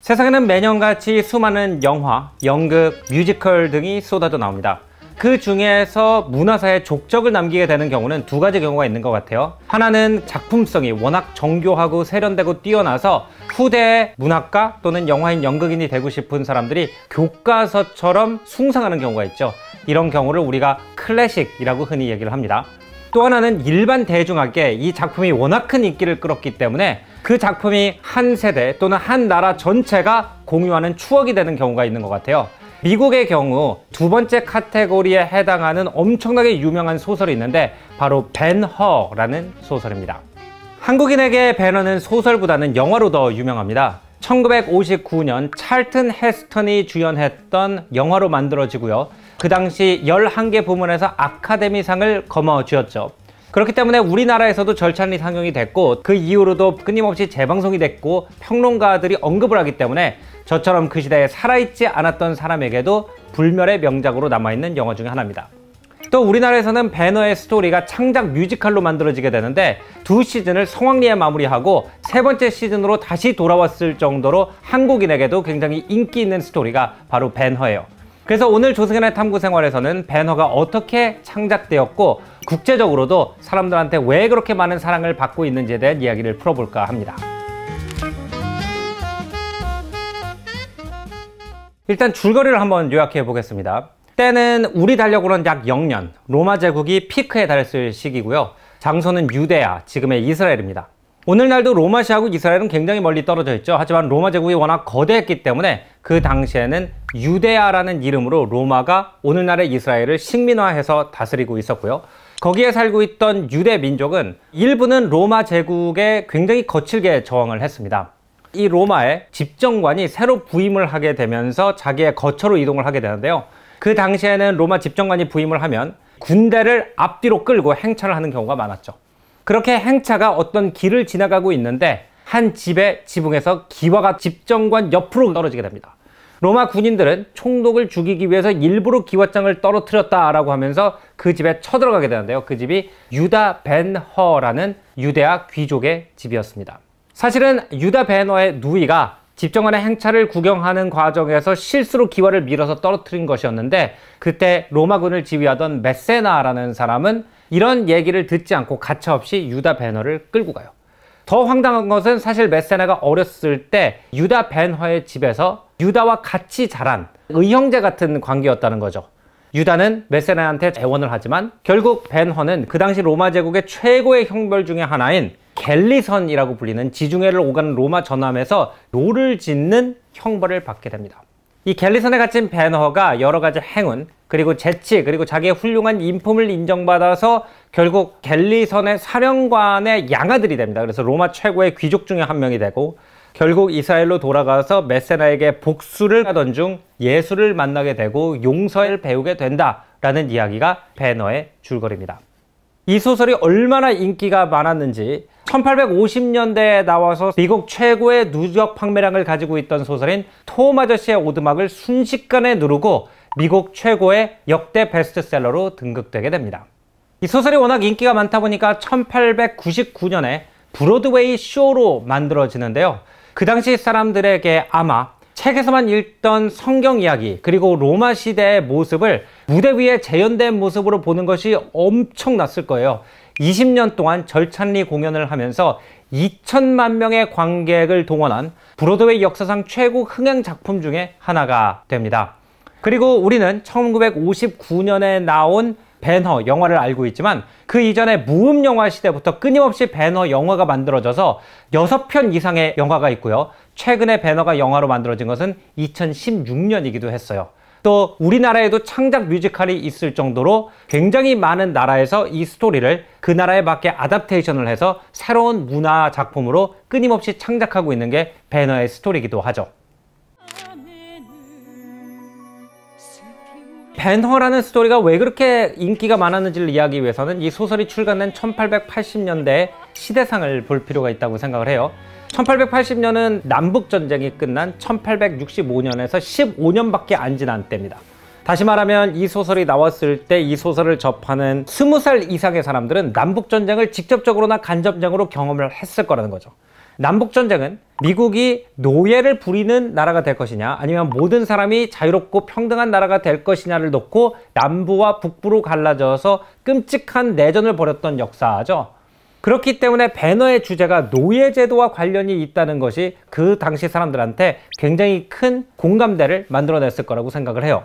세상에는 매년같이 수많은 영화, 연극, 뮤지컬 등이 쏟아져 나옵니다. 그 중에서 문화사에 족적을 남기게 되는 경우는 두 가지 경우가 있는 것 같아요. 하나는 작품성이 워낙 정교하고 세련되고 뛰어나서 후대의 문학가 또는 영화인, 연극인이 되고 싶은 사람들이 교과서처럼 숭상하는 경우가 있죠. 이런 경우를 우리가 클래식이라고 흔히 얘기를 합니다. 또 하나는 일반 대중에게 이 작품이 워낙 큰 인기를 끌었기 때문에 그 작품이 한 세대 또는 한 나라 전체가 공유하는 추억이 되는 경우가 있는 것 같아요. 미국의 경우 두 번째 카테고리에 해당하는 엄청나게 유명한 소설이 있는데 바로 벤허라는 소설입니다. 한국인에게 벤허는 소설보다는 영화로 더 유명합니다. 1959년 찰튼 헤스턴이 주연했던 영화로 만들어지고요. 그 당시 11개 부문에서 아카데미상을 거머쥐었죠. 그렇기 때문에 우리나라에서도 절찬리 상영이 됐고 그 이후로도 끊임없이 재방송이 됐고 평론가들이 언급을 하기 때문에 저처럼 그 시대에 살아있지 않았던 사람에게도 불멸의 명작으로 남아있는 영화 중에 하나입니다. 또 우리나라에서는 벤허의 스토리가 창작 뮤지컬로 만들어지게 되는데 두 시즌을 성황리에 마무리하고 세 번째 시즌으로 다시 돌아왔을 정도로 한국인에게도 굉장히 인기 있는 스토리가 바로 벤허예요. 그래서 오늘 조승연의 탐구생활에서는 벤허가 어떻게 창작되었고 국제적으로도 사람들한테 왜 그렇게 많은 사랑을 받고 있는지에 대한 이야기를 풀어볼까 합니다. 일단 줄거리를 한번 요약해 보겠습니다. 때는 우리 달력으로는 약 0년, 로마 제국이 피크에 달했을 시기고요. 장소는 유대야, 지금의 이스라엘입니다. 오늘날도 로마시아하고 이스라엘은 굉장히 멀리 떨어져 있죠. 하지만 로마 제국이 워낙 거대했기 때문에 그 당시에는 유대야라는 이름으로 로마가 오늘날의 이스라엘을 식민화해서 다스리고 있었고요. 거기에 살고 있던 유대 민족은 일부는 로마 제국에 굉장히 거칠게 저항을 했습니다. 이 로마의 집정관이 새로 부임을 하게 되면서 자기의 거처로 이동을 하게 되는데요. 그 당시에는 로마 집정관이 부임을 하면 군대를 앞뒤로 끌고 행차를 하는 경우가 많았죠. 그렇게 행차가 어떤 길을 지나가고 있는데 한 집의 지붕에서 기와가 집정관 옆으로 떨어지게 됩니다. 로마 군인들은 총독을 죽이기 위해서 일부러 기와장을 떨어뜨렸다라고 하면서 그 집에 쳐들어가게 되는데요. 그 집이 유다 벤허라는 유대야 귀족의 집이었습니다. 사실은 유다 벤허의 누이가 집정관의 행차를 구경하는 과정에서 실수로 기와를 밀어서 떨어뜨린 것이었는데 그때 로마군을 지휘하던 메세나라는 사람은 이런 얘기를 듣지 않고 가차없이 유다 벤허를 끌고 가요. 더 황당한 것은 사실 메세나가 어렸을 때 유다 벤허의 집에서 유다와 같이 자란 의형제 같은 관계였다는 거죠. 유다는 메세나한테 재원을 하지만 결국 벤허는 그 당시 로마 제국의 최고의 형벌 중에 하나인 갤리선이라고 불리는 지중해를 오가는 로마 전함에서 요를 짓는 형벌을 받게 됩니다. 이 갤리선에 갇힌 벤허가 여러 가지 행운, 그리고 재치, 그리고 자기의 훌륭한 인품을 인정받아서 결국 갤리선의 사령관의 양아들이 됩니다. 그래서 로마 최고의 귀족 중에 한 명이 되고 결국 이스라엘로 돌아가서 메세나에게 복수를 하던 중 예수를 만나게 되고 용서를 배우게 된다라는 이야기가 벤허의 줄거리입니다. 이 소설이 얼마나 인기가 많았는지 1850년대에 나와서 미국 최고의 누적 판매량을 가지고 있던 소설인 톰 아저씨의 오두막을 순식간에 누르고 미국 최고의 역대 베스트셀러로 등극되게 됩니다. 이 소설이 워낙 인기가 많다 보니까 1899년에 브로드웨이 쇼로 만들어지는데요. 그 당시 사람들에게 아마 책에서만 읽던 성경 이야기 그리고 로마 시대의 모습을 무대 위에 재현된 모습으로 보는 것이 엄청났을 거예요. 20년 동안 절찬리 공연을 하면서 2천만 명의 관객을 동원한 브로드웨이 역사상 최고 흥행 작품 중에 하나가 됩니다. 그리고 우리는 1959년에 나온 벤허 영화를 알고 있지만 그 이전에 무음 영화 시대부터 끊임없이 벤허 영화가 만들어져서 6편 이상의 영화가 있고요. 최근에 벤허가 영화로 만들어진 것은 2016년이기도 했어요. 또 우리나라에도 창작 뮤지컬이 있을 정도로 굉장히 많은 나라에서 이 스토리를 그 나라에 맞게 아답테이션을 해서 새로운 문화 작품으로 끊임없이 창작하고 있는 게 벤허의 스토리이기도 하죠. 벤허라는 스토리가 왜 그렇게 인기가 많았는지를 이해하기 위해서는 이 소설이 출간된 1880년대의 시대상을 볼 필요가 있다고 생각을 해요. 1880년은 남북전쟁이 끝난 1865년에서 15년밖에 안 지난 때입니다. 다시 말하면 이 소설이 나왔을 때 이 소설을 접하는 20살 이상의 사람들은 남북전쟁을 직접적으로나 간접적으로 경험을 했을 거라는 거죠. 남북전쟁은 미국이 노예를 부리는 나라가 될 것이냐 아니면 모든 사람이 자유롭고 평등한 나라가 될 것이냐를 놓고 남부와 북부로 갈라져서 끔찍한 내전을 벌였던 역사죠. 그렇기 때문에 배너의 주제가 노예제도와 관련이 있다는 것이 그 당시 사람들한테 굉장히 큰 공감대를 만들어냈을 거라고 생각을 해요.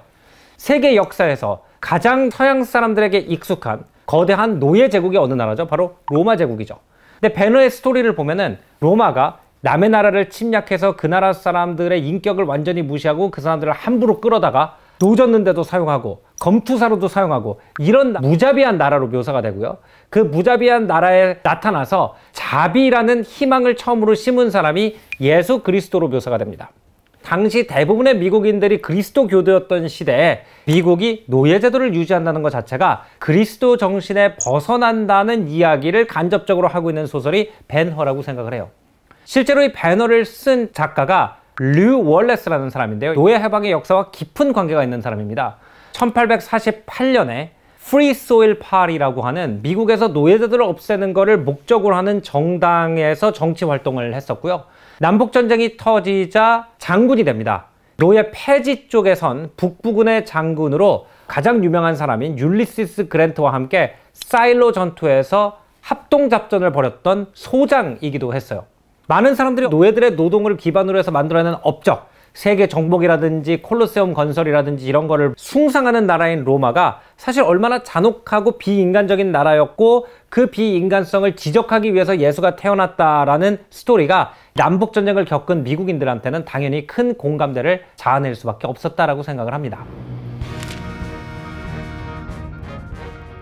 세계 역사에서 가장 서양 사람들에게 익숙한 거대한 노예 제국이 어느 나라죠? 바로 로마 제국이죠. 근데 배너의 스토리를 보면은 로마가 남의 나라를 침략해서 그 나라 사람들의 인격을 완전히 무시하고 그 사람들을 함부로 끌어다가 노젓는데도 사용하고 검투사로도 사용하고 이런 무자비한 나라로 묘사가 되고요. 그 무자비한 나라에 나타나서 자비라는 희망을 처음으로 심은 사람이 예수 그리스도로 묘사가 됩니다. 당시 대부분의 미국인들이 그리스도 교도였던 시대에 미국이 노예제도를 유지한다는 것 자체가 그리스도 정신에 벗어난다는 이야기를 간접적으로 하고 있는 소설이 벤허라고 생각을 해요. 실제로 이 벤허를 쓴 작가가 류 월레스라는 사람인데요. 노예 해방의 역사와 깊은 관계가 있는 사람입니다. 1848년에 프리 소일 파리라고 하는 미국에서 노예제도를 없애는 것을 목적으로 하는 정당에서 정치 활동을 했었고요. 남북전쟁이 터지자 장군이 됩니다. 노예 폐지 쪽에선 북부군의 장군으로 가장 유명한 사람인 율리시스 그랜트와 함께 사일로 전투에서 합동작전을 벌였던 소장이기도 했어요. 많은 사람들이 노예들의 노동을 기반으로 해서 만들어낸 업적, 세계 정복이라든지 콜로세움 건설이라든지 이런 거를 숭상하는 나라인 로마가 사실 얼마나 잔혹하고 비인간적인 나라였고 그 비인간성을 지적하기 위해서 예수가 태어났다라는 스토리가 남북전쟁을 겪은 미국인들한테는 당연히 큰 공감대를 자아낼 수밖에 없었다라고 생각을 합니다.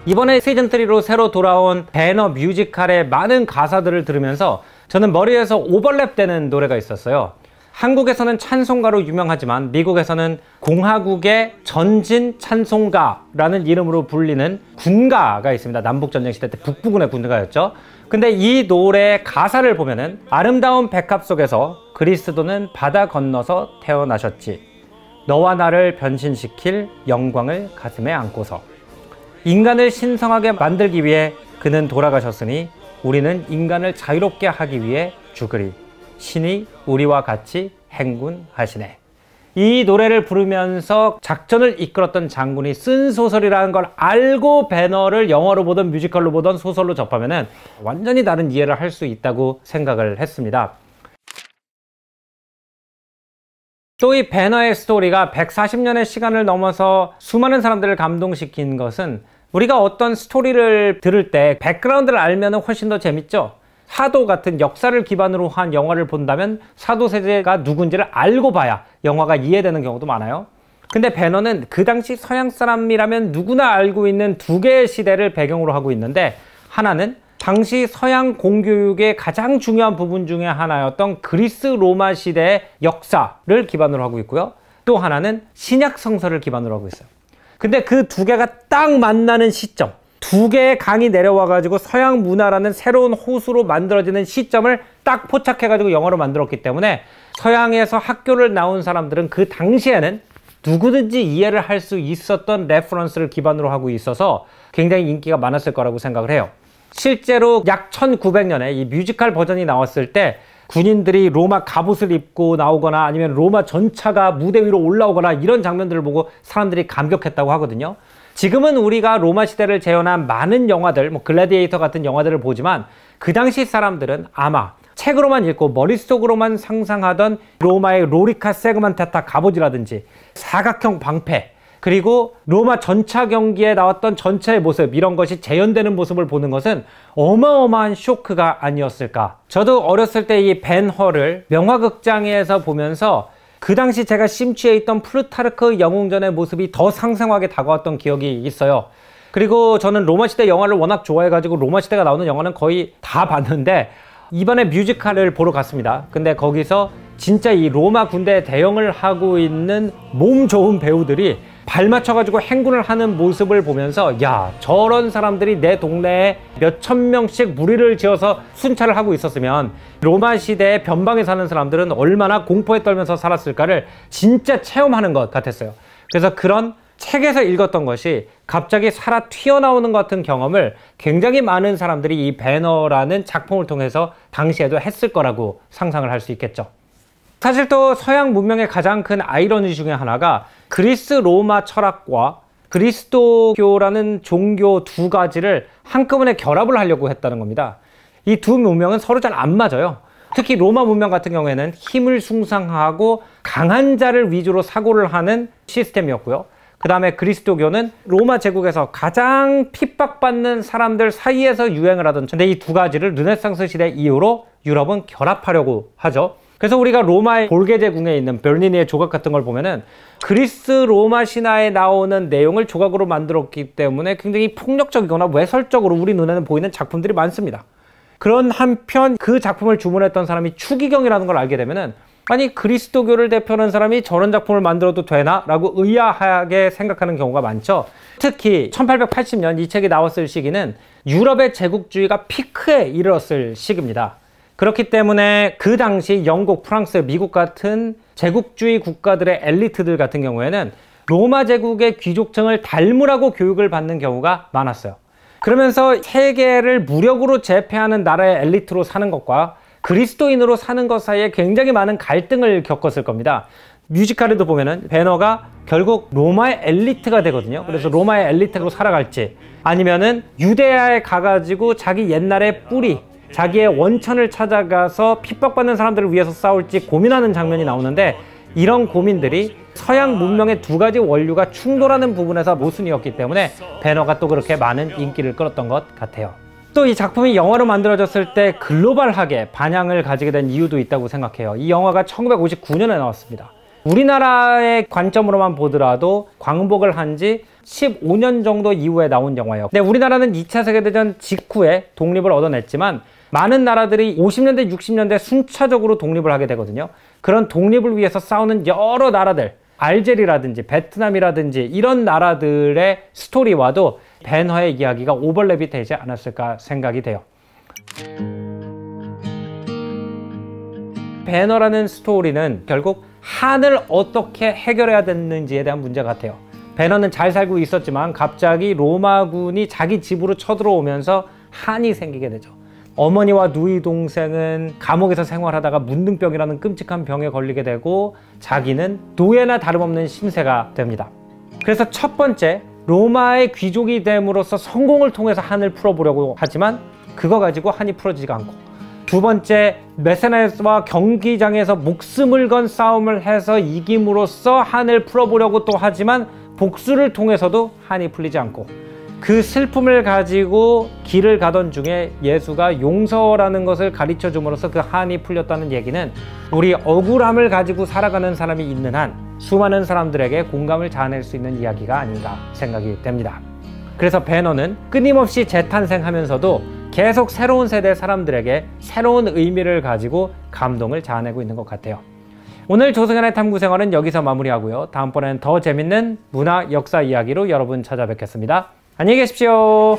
이번에 시즌3로 새로 돌아온 배너 뮤지컬의 많은 가사들을 들으면서 저는 머리에서 오버랩되는 노래가 있었어요. 한국에서는 찬송가로 유명하지만 미국에서는 공화국의 전진 찬송가라는 이름으로 불리는 군가가 있습니다. 남북전쟁 시대 때 북부군의 군가였죠. 근데 이 노래의 가사를 보면은 아름다운 백합 속에서 그리스도는 바다 건너서 태어나셨지. 너와 나를 변신시킬 영광을 가슴에 안고서. 인간을 신성하게 만들기 위해 그는 돌아가셨으니 우리는 인간을 자유롭게 하기 위해 죽으리. 신이 우리와 같이 행군하시네. 이 노래를 부르면서 작전을 이끌었던 장군이 쓴 소설이라는 걸 알고 배너를 영화로 보든 뮤지컬로 보든 소설로 접하면은 완전히 다른 이해를 할 수 있다고 생각을 했습니다. 또 이 배너의 스토리가 140년의 시간을 넘어서 수많은 사람들을 감동시킨 것은 우리가 어떤 스토리를 들을 때 백그라운드를 알면 훨씬 더 재밌죠. 사도 같은 역사를 기반으로 한 영화를 본다면 사도 세제가 누군지를 알고 봐야 영화가 이해되는 경우도 많아요. 근데 배너는 그 당시 서양 사람이라면 누구나 알고 있는 두 개의 시대를 배경으로 하고 있는데, 하나는 당시 서양 공교육의 가장 중요한 부분 중에 하나였던 그리스 로마 시대의 역사를 기반으로 하고 있고요. 또 하나는 신약 성서를 기반으로 하고 있어요. 근데 그 두 개가 딱 만나는 시점, 두 개의 강이 내려와 가지고 서양 문화라는 새로운 호수로 만들어지는 시점을 딱 포착해 가지고 영화로 만들었기 때문에 서양에서 학교를 나온 사람들은 그 당시에는 누구든지 이해를 할 수 있었던 레퍼런스를 기반으로 하고 있어서 굉장히 인기가 많았을 거라고 생각을 해요. 실제로 약 1900년에 이 뮤지컬 버전이 나왔을 때 군인들이 로마 갑옷을 입고 나오거나 아니면 로마 전차가 무대 위로 올라오거나 이런 장면들을 보고 사람들이 감격했다고 하거든요. 지금은 우리가 로마 시대를 재현한 많은 영화들, 뭐 글래디에이터 같은 영화들을 보지만 그 당시 사람들은 아마 책으로만 읽고 머릿속으로만 상상하던 로마의 로리카 세그만테타 갑옷이라든지 사각형 방패, 그리고 로마 전차 경기에 나왔던 전차의 모습, 이런 것이 재현되는 모습을 보는 것은 어마어마한 쇼크가 아니었을까. 저도 어렸을 때 이 벤허를 명화극장에서 보면서 그 당시 제가 심취해 있던 플루타르크 영웅전의 모습이 더 상상하게 다가왔던 기억이 있어요. 그리고 저는 로마 시대 영화를 워낙 좋아해가지고 로마 시대가 나오는 영화는 거의 다 봤는데 이번에 뮤지컬을 보러 갔습니다. 근데 거기서 진짜 이 로마 군대에 대응을 하고 있는 몸 좋은 배우들이 발 맞춰가지고 행군을 하는 모습을 보면서 야, 저런 사람들이 내 동네에 몇천 명씩 무리를 지어서 순찰을 하고 있었으면 로마 시대의 변방에 사는 사람들은 얼마나 공포에 떨면서 살았을까를 진짜 체험하는 것 같았어요. 그래서 그런 책에서 읽었던 것이 갑자기 살아 튀어나오는 것 같은 경험을 굉장히 많은 사람들이 이 배너라는 작품을 통해서 당시에도 했을 거라고 상상을 할 수 있겠죠. 사실 또 서양 문명의 가장 큰 아이러니 중에 하나가 그리스 로마 철학과 그리스도교라는 종교 두 가지를 한꺼번에 결합을 하려고 했다는 겁니다. 이 두 문명은 서로 잘 안 맞아요. 특히 로마 문명 같은 경우에는 힘을 숭상하고 강한 자를 위주로 사고를 하는 시스템이었고요. 그 다음에 그리스도교는 로마 제국에서 가장 핍박받는 사람들 사이에서 유행을 하던, 근데 이 두 가지를 르네상스 시대 이후로 유럽은 결합하려고 하죠. 그래서 우리가 로마의 볼게제궁에 있는 베르니니의 조각 같은 걸 보면은 그리스 로마 신화에 나오는 내용을 조각으로 만들었기 때문에 굉장히 폭력적이거나 외설적으로 우리 눈에는 보이는 작품들이 많습니다. 그런 한편 그 작품을 주문했던 사람이 추기경이라는 걸 알게 되면은 아니 그리스도교를 대표하는 사람이 저런 작품을 만들어도 되나? 라고 의아하게 생각하는 경우가 많죠. 특히 1880년 이 책이 나왔을 시기는 유럽의 제국주의가 피크에 이르렀을 시기입니다. 그렇기 때문에 그 당시 영국, 프랑스, 미국 같은 제국주의 국가들의 엘리트들 같은 경우에는 로마 제국의 귀족층을 닮으라고 교육을 받는 경우가 많았어요. 그러면서 세계를 무력으로 제패하는 나라의 엘리트로 사는 것과 그리스도인으로 사는 것 사이에 굉장히 많은 갈등을 겪었을 겁니다. 뮤지컬에도 보면은 배너가 결국 로마의 엘리트가 되거든요. 그래서 로마의 엘리트로 살아갈지 아니면은 유대야에 가가지고 자기 옛날의 뿌리, 자기의 원천을 찾아가서 핍박받는 사람들을 위해서 싸울지 고민하는 장면이 나오는데 이런 고민들이 서양 문명의 두 가지 원류가 충돌하는 부분에서 모순이었기 때문에 배너가 또 그렇게 많은 인기를 끌었던 것 같아요. 또 이 작품이 영화로 만들어졌을 때 글로벌하게 반향을 가지게 된 이유도 있다고 생각해요. 이 영화가 1959년에 나왔습니다. 우리나라의 관점으로만 보더라도 광복을 한 지 15년 정도 이후에 나온 영화예요. 근데 우리나라는 2차 세계대전 직후에 독립을 얻어냈지만 많은 나라들이 50년대, 60년대 순차적으로 독립을 하게 되거든요. 그런 독립을 위해서 싸우는 여러 나라들, 알제리라든지 베트남이라든지 이런 나라들의 스토리와도 배너의 이야기가 오버랩이 되지 않았을까 생각이 돼요. 배너라는 스토리는 결국 한을 어떻게 해결해야 되는지에 대한 문제 같아요. 배너는 잘 살고 있었지만 갑자기 로마군이 자기 집으로 쳐들어오면서 한이 생기게 되죠. 어머니와 누이 동생은 감옥에서 생활하다가 문둥병이라는 끔찍한 병에 걸리게 되고 자기는 노예나 다름없는 신세가 됩니다. 그래서 첫 번째, 로마의 귀족이 됨으로써 성공을 통해서 한을 풀어보려고 하지만 그거 가지고 한이 풀어지지가 않고, 두 번째, 메세나스와 경기장에서 목숨을 건 싸움을 해서 이김으로써 한을 풀어보려고 또 하지만 복수를 통해서도 한이 풀리지 않고, 그 슬픔을 가지고 길을 가던 중에 예수가 용서라는 것을 가르쳐 줌으로써 그 한이 풀렸다는 얘기는 우리 억울함을 가지고 살아가는 사람이 있는 한 수많은 사람들에게 공감을 자아낼 수 있는 이야기가 아닌가 생각이 됩니다. 그래서 배너는 끊임없이 재탄생하면서도 계속 새로운 세대 사람들에게 새로운 의미를 가지고 감동을 자아내고 있는 것 같아요. 오늘 조승연의 탐구생활은 여기서 마무리하고요. 다음번에는 더 재밌는 문화, 역사 이야기로 여러분 찾아뵙겠습니다. 안녕히 계십시오.